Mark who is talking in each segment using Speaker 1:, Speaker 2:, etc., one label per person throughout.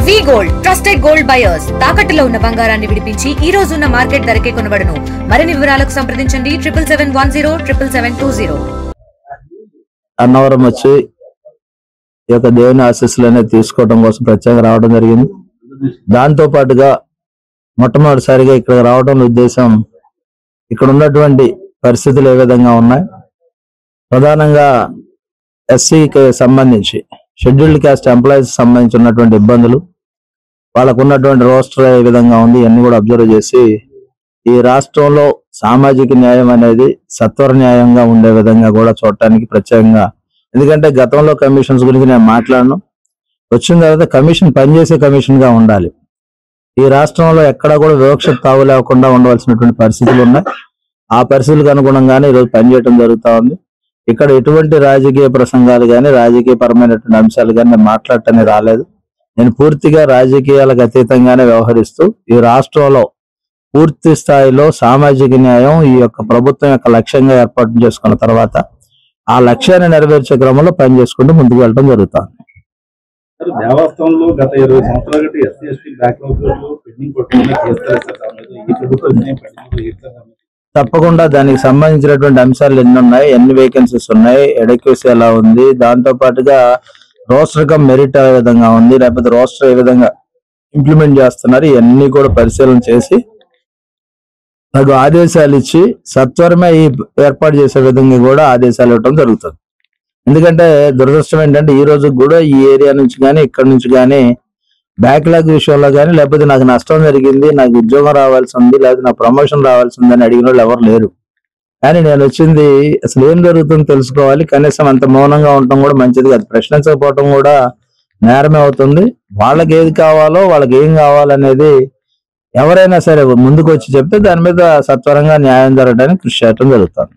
Speaker 1: వి gold trusted gold buyers తాకట్టులో ఉన్న బంగారాన్ని విడిపించి ఈ రోజు ఉన్న మార్కెట్ ధరకే కొనబడును. మరిన్ని వివరాలకు సంప్రదించండి 7771077220.
Speaker 2: అన్నవరం వచ్చి ఈ యొక్క దేవుని ఆశీస్సులు అనేది తీసుకోవడం కోసం ప్రత్యేకంగా రావడం జరిగింది. దాంతో పాటుగా మొట్టమొదటిసారిగా ఇక్కడ రావడం ఉద్దేశం ఇక్కడ ఉన్నటువంటి పరిస్థితులు ఏ విధంగా ఉన్నాయి, ప్రధానంగా ఎస్సీకి సంబంధించి షెడ్యూల్డ్ క్యాస్ట్ ఎంప్లాయీస్ సంబంధించి ఉన్నటువంటి ఇబ్బందులు, వాళ్ళకు ఉన్నటువంటి రోస్టర్ ఏ విధంగా ఉంది ఇవన్నీ కూడా అబ్జర్వ్ చేసి ఈ రాష్ట్రంలో సామాజిక న్యాయం అనేది సత్వర న్యాయంగా ఉండే విధంగా కూడా చూడటానికి ప్రత్యేకంగా, ఎందుకంటే గతంలో కమిషన్స్ గురించి నేను మాట్లాడను, వచ్చిన తర్వాత కమిషన్ పనిచేసే కమిషన్ గా ఉండాలి. ఈ రాష్ట్రంలో ఎక్కడా కూడా వివక్ష తావు లేకుండా ఉండవలసినటువంటి పరిస్థితులు ఉన్నాయి. ఆ పరిస్థితులకు అనుగుణంగానే ఈరోజు పనిచేయడం జరుగుతూ ఉంది. ఇక్కడ ఎటువంటి రాజకీయ ప్రసంగాలు కానీ రాజకీయ పరమైనటువంటి అంశాలు కానీ నేను మాట్లాడటానికి రాలేదు. నేను పూర్తిగా రాజకీయాలకు అతీతంగానే వ్యవహరిస్తూ ఈ రాష్ట్రంలో పూర్తి స్థాయిలో సామాజిక న్యాయం ఈ యొక్క ప్రభుత్వం యొక్క లక్ష్యంగా ఏర్పాటు చేసుకున్న తర్వాత ఆ లక్ష్యాన్ని నెరవేర్చే క్రమంలో పనిచేసుకుంటూ ముందుకు వెళ్ళడం జరుగుతుంది.
Speaker 3: దేవస్థానంలో గత 20 సంవత్సరాలు ఎస్సీ ఎస్టీ బ్యాక్లాగ్ పెండింగ్
Speaker 2: తప్పకుండా దానికి సంబంధించినటువంటి అంశాలు ఎన్ని ఉన్నాయి, ఎన్ని వేకెన్సీస్ ఉన్నాయి, ఎడక్యూసీ ఎలా ఉంది, దాంతో పాటుగా రోస్టర్ కమ్ మెరిట్ ఏ విధంగా ఉంది, లేకపోతే రోస్టర్ ఏ విధంగా ఇంప్లిమెంట్ చేస్తున్నారు, ఇవన్నీ కూడా పరిశీలన చేసి నాకు ఆదేశాలు ఇచ్చి సత్వరమే ఈ ఏర్పాటు చేసే విధంగా కూడా ఆదేశాలు ఇవ్వడం జరుగుతుంది. ఎందుకంటే దురదృష్టం ఏంటంటే ఈ రోజు కూడా ఈ ఏరియా నుంచి కానీ ఇక్కడ నుంచి కానీ బ్యాక్లాగ్ విషయంలో కానీ లేకపోతే నాకు నష్టం జరిగింది, నాకు ఉద్యోగం రావాల్సి ఉంది, లేకపోతే నా ప్రమోషన్ రావాల్సి ఉంది అని అడిగిన వాళ్ళు ఎవరు లేరు. కానీ నేను వచ్చింది అసలు ఏం జరుగుతుందో తెలుసుకోవాలి, కనీసం అంత మౌనంగా ఉండటం కూడా మంచిది కాదు, ప్రశ్నించకపోవటం కూడా నేరమే అవుతుంది. వాళ్ళకి ఏది కావాలో వాళ్ళకి ఏం కావాలనేది ఎవరైనా సరే ముందుకు వచ్చి చెప్తే దాని మీద సత్వరంగా న్యాయం జరగడానికి కృషి చేయడం జరుగుతుంది.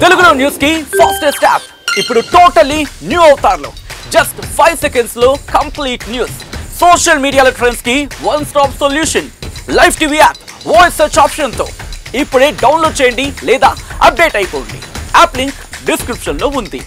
Speaker 4: తెలుగులో న్యూస్ కి ఫాస్టెస్ట్ యాప్ ఇప్పుడు టోటల్లీ న్యూ అవతార్లో జస్ట్ 5 seconds లో కంప్లీట్ న్యూస్, సోషల్ మీడియాలో ట్రెండ్స్ కి one stop solution, live TV app voice search option తో ఇప్పుడే డౌన్లోడ్ చేయండి లేదా అప్డేట్ అయిపోండి. యాప్ లింక్ డిస్క్రిప్షన్ లో ఉంది.